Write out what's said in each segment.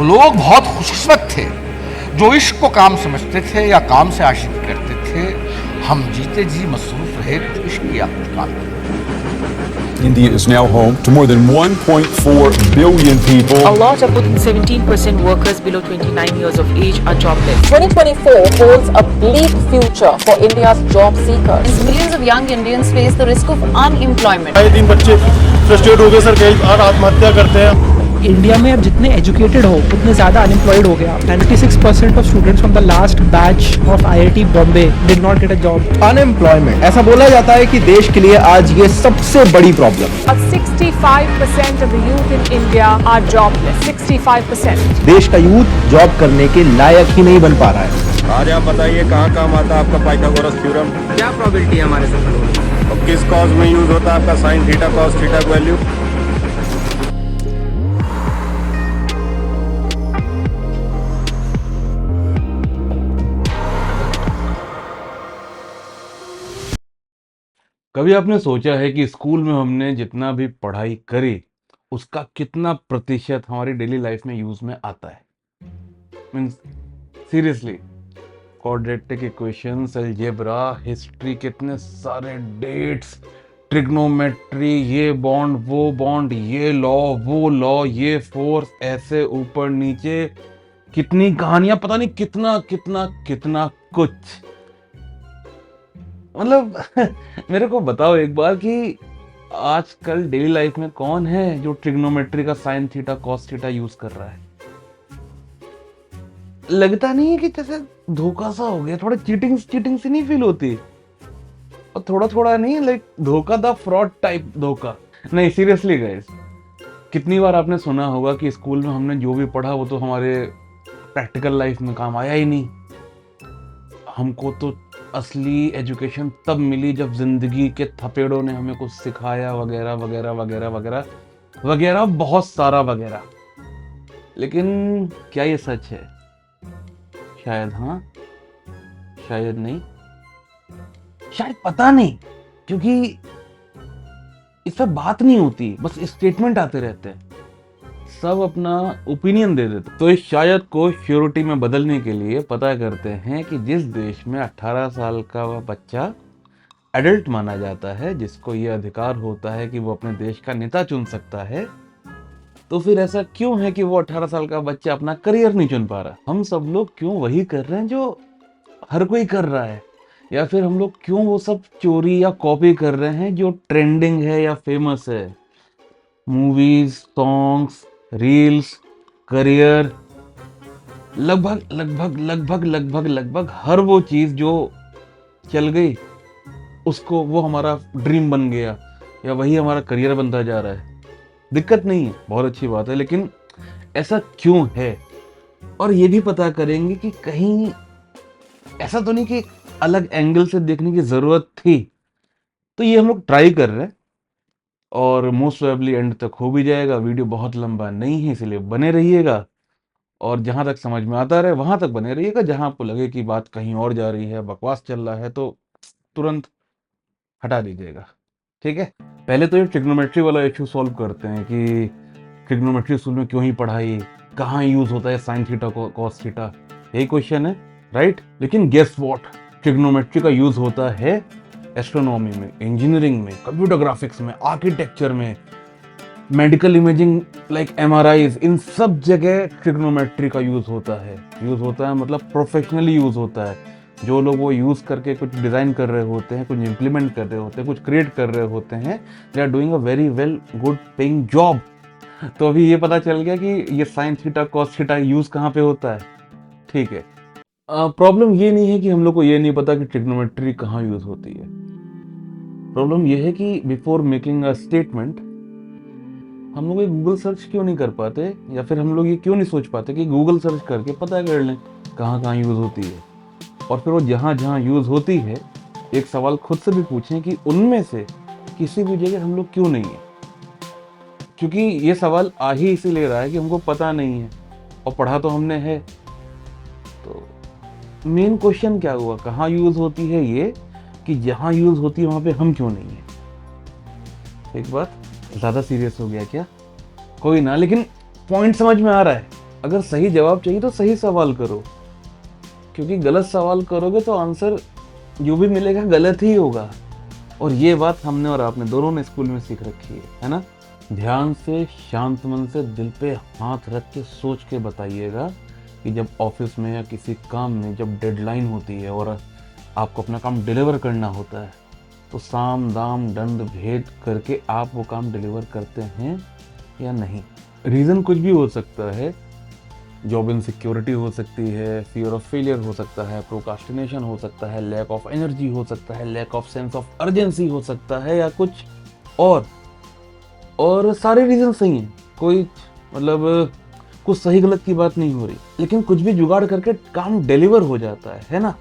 लोग बहुत खुशकिस्मत थे जो इश्क को काम समझते थे या काम से आशिकी करते थे। हम जीते जी मसरूफ रहे कुछ इश्क की आखिरकार। India is now home to more than 1.4 billion people. A lot of 17% workers below 29 years of age are jobless. 2024 holds a bleak future for India's job seekers. Millions of young Indians face the risk of unemployment. आए दिन बच्चे frustrate हो गए sir, कई बार आत्महत्या करते हैं। India में अब जितने एजुकेटेड हो उतने ज़्यादा अनएम्प्लॉयड हो गया। 96% of students from the last batch of IIT Bombay did not get a job. Unemployment, ऐसा बोला जाता है कि देश के लिए आज ये सबसे बड़ी प्रॉब्लम है। 65% of the youth in India are jobless. 65%. देश का यूथ जॉब करने के लायक ही नहीं बन पा रहा है। आज आप बताइए कहाँ काम आता है आपका पाइथागोरस थ्योरम? क्या प्रोबेबिलिटी है हमारे सफल होने की? और किस कॉज में यूज होता है आपका साइन थीटा कॉस थीटा का वैल्यू? कभी आपने सोचा है कि स्कूल में हमने जितना भी पढ़ाई करी उसका कितना प्रतिशत हमारी डेली लाइफ में यूज में आता है? Means seriously, quadratic equations, algebra, history, कितने सारे डेट्स, ट्रिग्नोमेट्री, ये बॉन्ड वो बॉन्ड, ये लॉ वो लॉ, ये फोर्स, ऐसे ऊपर नीचे, कितनी कहानियां, पता नहीं कितना कितना कितना कुछ। मतलब मेरे को बताओ एक बार कि आजकल डेली लाइफ में कौन है जो ट्रिग्नोमेट्री का sign theta cos theta use कर रहा है? लगता नहीं है कि जैसे धोखा सा हो गया, थोड़ा चीटिंग चीटिंग सी नहीं फील होती? और थोड़ा थोड़ा नहीं, लाइक धोखा द फ्रॉड टाइप धोखा नहीं। सीरियसली गाइस, कितनी बार आपने सुना होगा कि स्कूल में हमने जो भी पढ़ा वो तो हमारे प्रैक्टिकल लाइफ में काम आया ही नहीं। हमको तो असली एजुकेशन तब मिली जब जिंदगी के थपेड़ों ने हमें कुछ सिखाया, वगैरह वगैरह वगैरह वगैरह वगैरह, बहुत सारा वगैरह। लेकिन क्या ये सच है? शायद हाँ, शायद नहीं, शायद पता नहीं, क्योंकि इस पर बात नहीं होती, बस स्टेटमेंट आते रहते हैं, सब अपना ओपिनियन दे देते। तो इस शायद को श्योरिटी में बदलने के लिए पता करते हैं कि जिस देश में 18 साल का वह बच्चा एडल्ट माना जाता है, जिसको ये अधिकार होता है कि वो अपने देश का नेता चुन सकता है, तो फिर ऐसा क्यों है कि वो 18 साल का बच्चा अपना करियर नहीं चुन पा रहा? हम सब लोग क्यों वही कर रहे हैं जो हर कोई कर रहा है? या फिर हम लोग क्यों वो सब चोरी या कॉपी कर रहे हैं जो ट्रेंडिंग है या फेमस है? मूवीज, सॉन्ग्स, रील्स, करियर, लगभग लगभग लगभग लगभग लगभग हर वो चीज जो चल गई उसको वो हमारा ड्रीम बन गया या वही हमारा करियर बनता जा रहा है। दिक्कत नहीं है, बहुत अच्छी बात है, लेकिन ऐसा क्यों है? और ये भी पता करेंगे कि कहीं ऐसा तो नहीं कि अलग एंगल से देखने की जरूरत थी। तो ये हम लोग ट्राई कर रहे हैं और मोस्ट प्रोबेबली एंड तक हो भी जाएगा। वीडियो बहुत लंबा नहीं है, इसलिए बने रहिएगा और जहां तक समझ में आता रहे वहां तक बने रहिएगा। जहां आपको लगे कि बात कहीं और जा रही है, बकवास चल रहा है, तो तुरंत हटा दीजिएगा, ठीक है? पहले तो ये ट्रिग्नोमेट्री वाला इश्यू सॉल्व करते हैं कि ट्रिग्नोमेट्री स्कूल में क्यों ही पढ़ाई, कहाँ यूज होता है साइन थीटा कॉस थीटा, यही क्वेश्चन है, राइट? लेकिन गेस व्हाट, ट्रिग्नोमेट्री का यूज होता है एस्ट्रोनॉमी में, इंजीनियरिंग में, कंप्यूटर ग्राफिक्स में, आर्किटेक्चर में, मेडिकल इमेजिंग लाइक MRIs, इन सब जगह ट्रिग्नोमेट्री का यूज होता है। यूज होता है मतलब प्रोफेशनली यूज होता है। जो लोग वो यूज करके कुछ डिजाइन कर रहे होते हैं, कुछ इंप्लीमेंट कर रहे होते हैं, कुछ क्रिएट कर रहे होते हैं, they are doing a very well good paying job. तो अभी ये पता चल गया कि ये sine theta cos theta use कहाँ पे होता है, ठीक है? प्रॉब्लम ये नहीं है कि हम लोग को ये नहीं पता कि ट्रिग्नोमेट्री कहाँ यूज होती है। प्रॉब्लम ये है कि बिफोर मेकिंग अ स्टेटमेंट हम लोग ये गूगल सर्च क्यों नहीं कर पाते, या फिर हम लोग ये क्यों नहीं सोच पाते कि गूगल सर्च करके पता कर लें कहाँ कहाँ यूज होती है, और फिर वो जहाँ जहाँ यूज होती है एक सवाल खुद से भी पूछें कि उनमें से किसी भी जगह हम लोग क्यों नहीं है। क्योंकि ये सवाल आ ही इसीलिए रहा है कि हमको पता नहीं है और पढ़ा तो हमने है। तो मेन क्वेश्चन क्या हुआ, कहाँ यूज होती है, ये कि जहाँ यूज होती है वहाँ पे हम क्यों नहीं है। एक बात ज़्यादा सीरियस हो गया क्या? कोई ना, लेकिन पॉइंट समझ में आ रहा है। अगर सही जवाब चाहिए तो सही सवाल करो, क्योंकि गलत सवाल करोगे तो आंसर जो भी मिलेगा गलत ही होगा। और ये बात हमने और आपने दोनों ने स्कूल में सीख रखी है ना। ध्यान से, शांत मन से, दिल पे हाथ रख के सोच के बताइएगा कि जब ऑफिस में या किसी काम में जब डेडलाइन होती है और आपको अपना काम डिलीवर करना होता है, तो साम दाम दंड भेद करके आप वो काम डिलीवर करते हैं या नहीं। रीज़न कुछ भी हो सकता है, जॉब इनसिक्योरिटी हो सकती है, फियर ऑफ फेलियर हो सकता है, प्रोकास्टिनेशन हो सकता है, लैक ऑफ एनर्जी हो सकता है, lack of sense of urgency हो सकता है, या कुछ और सारे रीज़न सही हैं। कोई मतलब कुछ सही गलत की बात नहीं हो रही, लेकिन कुछ भी जुगाड़ करके काम डिलीवर हो जाता है ना।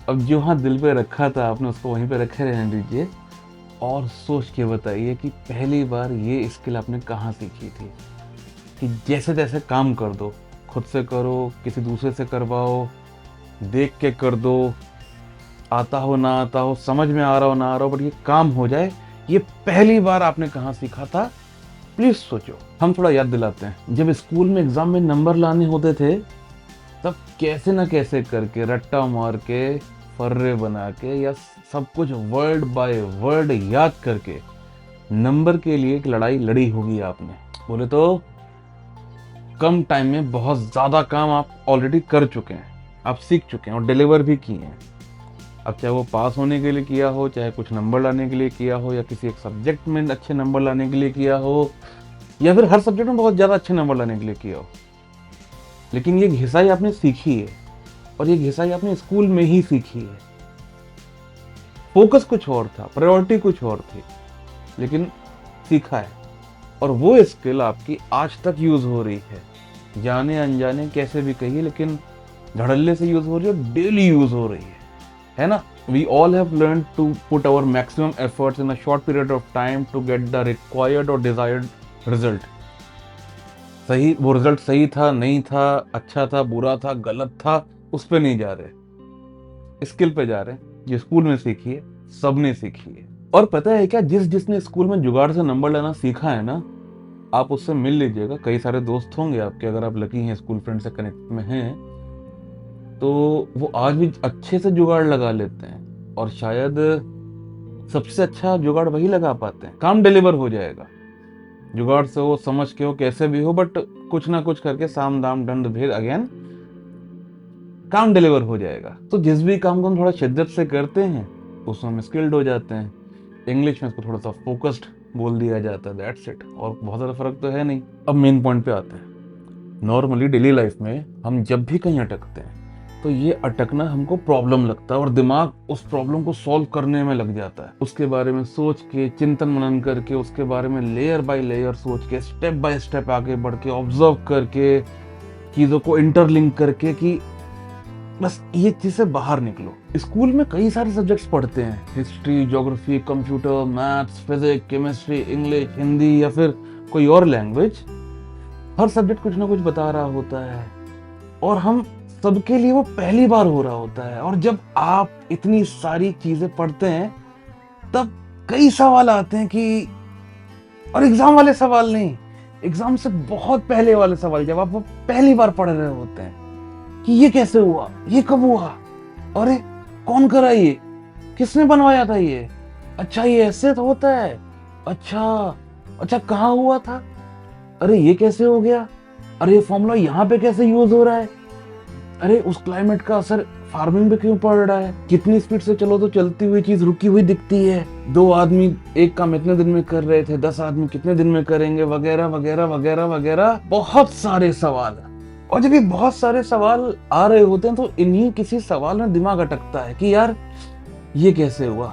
अब जो हाथ दिल पे रखा था आपने, उसको वहीं पे रखे रहने दीजिए और सोच के बताइए कि पहली बार ये स्किल आपने कहाँ सीखी थी। कि जैसे तैसे काम कर दो, खुद से करो, किसी दूसरे से करवाओ, देख के कर दो, आता हो ना आता हो, समझ में आ रहा हो ना आ रहा हो, बट ये काम हो जाए। ये पहली बार आपने कहाँ सीखा था, प्लीज सोचो। हम थोड़ा याद दिलाते हैं, जब स्कूल में एग्जाम में नंबर लाने होते थे तब कैसे ना कैसे करके रट्टा मार के, फर्रे बना के, या सब कुछ वर्ड बाय वर्ड याद करके नंबर के लिए एक लड़ाई लड़ी होगी आपने। बोले तो कम टाइम में बहुत ज्यादा काम आप ऑलरेडी कर चुके हैं, आप सीख चुके हैं और डिलीवर भी किए हैं। अब चाहे वो पास होने के लिए किया हो, चाहे कुछ नंबर लाने के लिए किया हो, या किसी एक सब्जेक्ट में अच्छे नंबर लाने के लिए किया हो, या फिर हर सब्जेक्ट में बहुत ज़्यादा अच्छे नंबर लाने के लिए किया हो, लेकिन ये घिसाई आपने सीखी है और ये घिसाई आपने स्कूल में ही सीखी है। फोकस कुछ और था, प्रायोरिटी कुछ और थी, लेकिन सीखा है और वो स्किल आपकी आज तक यूज हो रही है। जाने अनजाने कैसे भी कहिए, लेकिन धड़ल्ले से यूज हो रही है और डेली यूज हो रही है ना। We all have learned to put our maximum efforts in a short period of time to get the required or desired result. सही, वो रिजल्ट सही था, नहीं था, अच्छा था, बुरा था, गलत था, उस पे नहीं जा रहे, स्किल पे जा रहे हैं जो स्कूल में सीखी है, सबने सीखी है। और पता है क्या, जिसने स्कूल में जुगाड़ से नंबर लेना सीखा है ना, आप उससे मिल लीजिएगा। कई सारे दोस्त होंगे आपके, अगर आप लकी हैं, स्कूल फ्रेंड से कनेक्ट में हैं, तो वो आज भी अच्छे से जुगाड़ लगा लेते हैं और शायद सबसे अच्छा जुगाड़ वही लगा पाते हैं। काम डिलीवर हो जाएगा, जुगाड़ से हो, समझ के हो, कैसे भी हो, बट कुछ ना कुछ करके साम दाम दंड भेद अगेन काम डिलीवर हो जाएगा। तो जिस भी काम को हम थोड़ा शिद्दत से करते हैं उसमें हम स्किल्ड हो जाते हैं। इंग्लिश में इसको थोड़ा सा फोकस्ड बोल दिया जाता है, दैट्स इट, और बहुत ज़्यादा फर्क तो है नहीं। अब मेन पॉइंट पे आते हैं। नॉर्मली डेली लाइफ में हम जब भी कहीं अटकते हैं तो ये अटकना हमको प्रॉब्लम लगता है और दिमाग उस प्रॉब्लम को सॉल्व करने में लग जाता है। उसके बारे में सोच के, चिंतन मनन करके, उसके बारे में लेयर बाय लेयर सोच के, स्टेप बाय स्टेप आगे बढ़ के, ऑब्जर्व करके, चीज़ों को इंटरलिंक करके कि बस ये चीज़ से बाहर निकलो। स्कूल में कई सारे सब्जेक्ट्स पढ़ते हैं, history, geography, computer, maths, physics, chemistry, English, Hindi या फिर कोई और लैंग्वेज। हर सब्जेक्ट कुछ ना कुछ बता रहा होता है और हम सबके लिए वो पहली बार हो रहा होता है। और जब आप इतनी सारी चीजें पढ़ते हैं तब कई सवाल आते हैं कि, और एग्जाम वाले सवाल नहीं, एग्जाम से बहुत पहले वाले सवाल, जब आप वो पहली बार पढ़ रहे होते हैं कि ये कैसे हुआ, ये कब हुआ, अरे कौन करा, ये किसने बनवाया था, ये अच्छा ये ऐसे तो होता है, अच्छा कहाँ हुआ था, अरे ये कैसे हो गया, अरे ये फॉर्मूला यहाँ पे कैसे यूज हो रहा है, अरे उस क्लाइमेट का असर फार्मिंग पे क्यों पड़ रहा है, कितनी स्पीड से चलो तो चलती हुई चीज रुकी हुई दिखती है, 2 आदमी एक काम इतने दिन में कर रहे थे, 10 आदमी कितने दिन में करेंगे, वगैरह वगैरह वगैरह वगैरह। बहुत सारे सवाल, और जब ये बहुत सारे सवाल आ रहे होते हैं तो इन्हीं किसी सवाल में दिमाग अटकता है कि यार ये कैसे हुआ।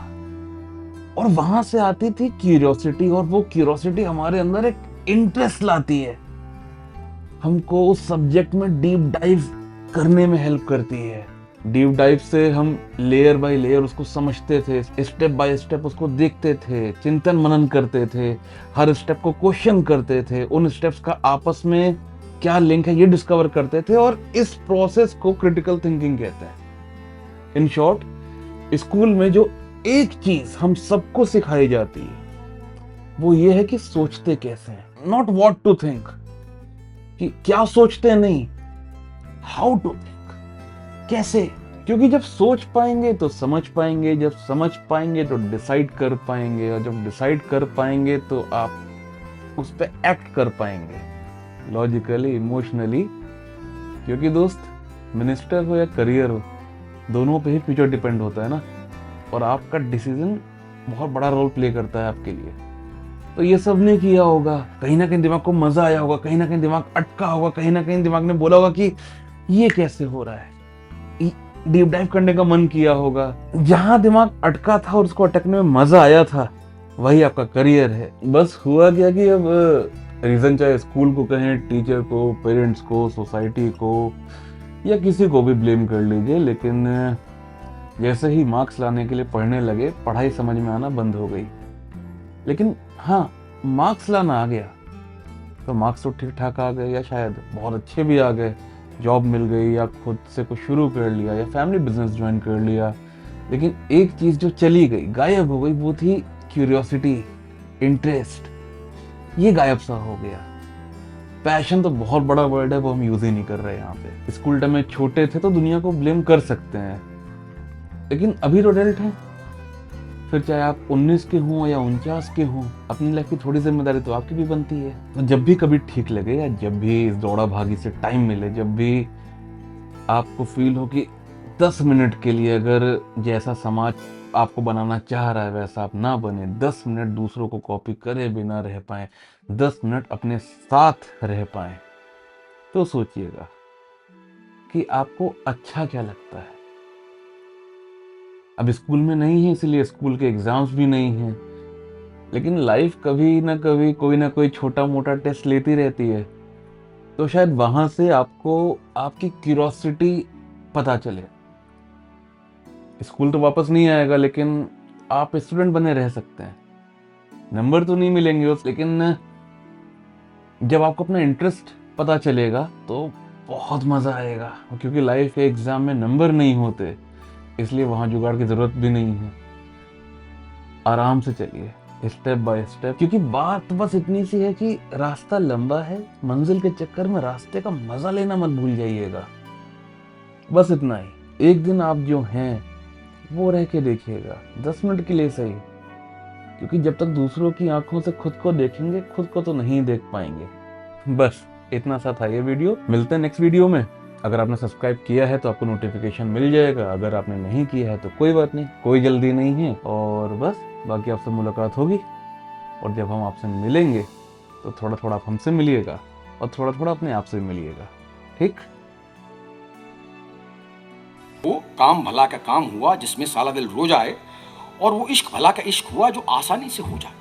और वहां से आती थी क्यूरियोसिटी, और वो क्यूरियोसिटी हमारे अंदर एक इंटरेस्ट लाती है, हमको उस सब्जेक्ट में डीप डाइव करने में हेल्प करती है। डीप डाइव से हम लेयर बाय लेयर उसको समझते थे, स्टेप बाय स्टेप उसको देखते थे, चिंतन मनन करते थे, हर स्टेप को क्वेश्चन करते थे, उन स्टेप्स का आपस में क्या लिंक है ये डिस्कवर करते थे, और इस प्रोसेस को क्रिटिकल थिंकिंग कहते हैं। इन शॉर्ट, स्कूल में जो एक चीज हम सबको सिखाई जाती है वो ये है कि सोचते कैसे हैं, नॉट व्हाट टू थिंक, कि क्या सोचते हैं, नहीं हाउ टू थिंक, कैसे। क्योंकि जब सोच पाएंगे तो समझ पाएंगे, जब समझ पाएंगे तो डिसाइड कर पाएंगे, और जब डिसाइड कर पाएंगे तो आप उस पर एक्ट कर पाएंगे लॉजिकली, इमोशनली। क्योंकि दोस्त, मिनिस्टर हो या करियर हो, दोनों पे ही फ्यूचर डिपेंड होता है ना, और आपका डिसीजन बहुत बड़ा रोल प्ले करता है आपके लिए। तो ये सब ने किया होगा, कहीं ना कहीं दिमाग को मजा आया होगा, कहीं ना कहीं दिमाग अटका होगा, कहीं ना कहीं दिमाग ने बोला होगा कि ये कैसे हो रहा है, डीप डाइव करने का मन किया होगा। जहां दिमाग अटका था और उसको अटकने में मजा आया था, वही आपका करियर है। बस हुआ क्या कि अब रीजन चाहे स्कूल को कहें, टीचर को, पेरेंट्स को, सोसाइटी को, या किसी को भी ब्लेम कर लीजिए, लेकिन जैसे ही मार्क्स लाने के लिए पढ़ने लगे, पढ़ाई समझ में आना बंद हो गई। लेकिन हाँ, मार्क्स लाना आ गया, तो मार्क्स तो ठीक ठाक आ गए, या शायद बहुत अच्छे भी आ गए, जॉब मिल गई, या खुद से कुछ शुरू कर लिया, या फैमिली बिजनेस ज्वाइन कर लिया। लेकिन एक चीज जो चली गई, गायब हो गई, वो थी क्यूरियोसिटी, इंटरेस्ट। ये गायब सा हो गया। पैशन तो बहुत बड़ा वर्ड है, वो हम यूज ही नहीं कर रहे यहाँ पे। स्कूल टाइम में छोटे थे तो दुनिया को ब्लेम कर सकते हैं, लेकिन अभी तो एडल्ट हैं, फिर चाहे आप 19 के हों या 49 के हों, अपनी लाइफ की थोड़ी जिम्मेदारी तो आपकी भी बनती है। तो जब भी कभी ठीक लगे, या जब भी इस दौड़ा भागी से टाइम मिले, जब भी आपको फील हो कि 10 मिनट के लिए अगर जैसा समाज आपको बनाना चाह रहा है वैसा आप ना बने, 10 मिनट दूसरों को कॉपी करे बिना रह पाए, 10 मिनट अपने साथ रह पाए, तो सोचिएगा कि आपको अच्छा क्या लगता है। अब स्कूल में नहीं है, इसलिए स्कूल के एग्जाम्स भी नहीं हैं, लेकिन लाइफ कभी ना कभी कोई ना कोई छोटा मोटा टेस्ट लेती रहती है, तो शायद वहां से आपको आपकी क्यूरियोसिटी पता चले। स्कूल तो वापस नहीं आएगा, लेकिन आप स्टूडेंट बने रह सकते हैं। नंबर तो नहीं मिलेंगे उस, लेकिन जब आपको अपना इंटरेस्ट पता चलेगा तो बहुत मजा आएगा। क्योंकि लाइफ के एग्जाम में नंबर नहीं होते, इसलिए वहां जुगाड़ की जरूरत भी नहीं है। आराम से चलिए, स्टेप बाय स्टेप। क्योंकि बात बस इतनी सी है कि रास्ता लंबा है, मंजिल के चक्कर में रास्ते का मजा लेना मत भूल जाइएगा। बस इतना ही। एक दिन आप जो हैं वो रह के देखिएगा, 10 मिनट के लिए सही। क्योंकि जब तक दूसरों की आंखों से खुद को देखेंगे, खुद को तो नहीं देख पाएंगे। बस इतना सा था ये वीडियो। मिलते हैं नेक्स्ट वीडियो में। अगर आपने सब्सक्राइब किया है तो आपको नोटिफिकेशन मिल जाएगा, अगर आपने नहीं किया है तो कोई बात नहीं, कोई जल्दी नहीं है। और बस बाकी आपसे मुलाकात होगी, और जब हम आपसे मिलेंगे तो थोड़ा थोड़ा आप हमसे मिलिएगा, और थोड़ा थोड़ा अपने आप से मिलिएगा। ठीक? वो काम भला का काम हुआ जिसमें साला दिल रो जाए, और वो इश्क भला का इश्क हुआ जो आसानी से हो जाए।